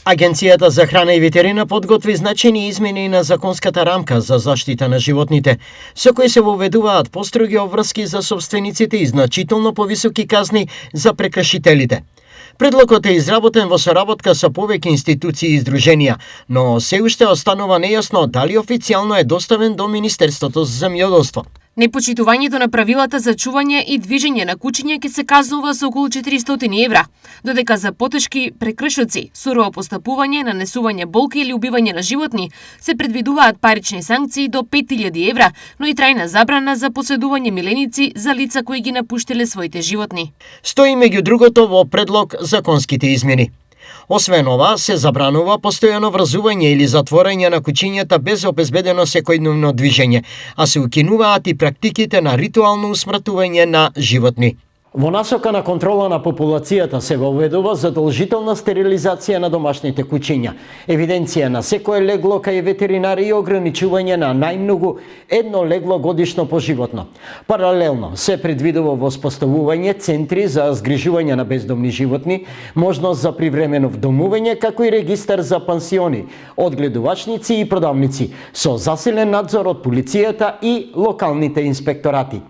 Агенцијата за храна и ветерина подготви значајни измени на законската рамка за заштита на животните, со кои се воведуваат построги обврски за собствениците и значително повисоки казни за прекршителите. Предлогот е изработен во соработка со повеќе институции и издруженија, но се уште останува нејасно дали официјално е доставен до Министерството за земјоделство. Непочитувањето на правилата за чување и движење на кучиња ќе се казнува со околу 400 евра, додека за потешки прекршоци, сурово постапување, нанесување болка или убивање на животни се предвидуваат парични санкции до 5000 евра, но и трајна забрана за поседување миленици за лица кои ги напуштиле своите животни. Стои меѓу другото во предлог законските измени. Освен ова, се забранува постојано врзување или затворање на кучињата без обезбедено секојдневно движење, а се укинуваат и практиките на ритуално усмртување на животни. Во насока на контрола на популацијата се воведува задолжителна стерилизација на домашните кучиња, евиденција на секое легло кај ветеринари и ограничување на најмногу едно легло годишно по животно. Паралелно се предвидува воспоставување центри за згрижување на бездомни животни, можност за привремено вдомување, како и регистар за пансиони, одгледувачници и продавници, со засилен надзор од полицијата и локалните инспекторати.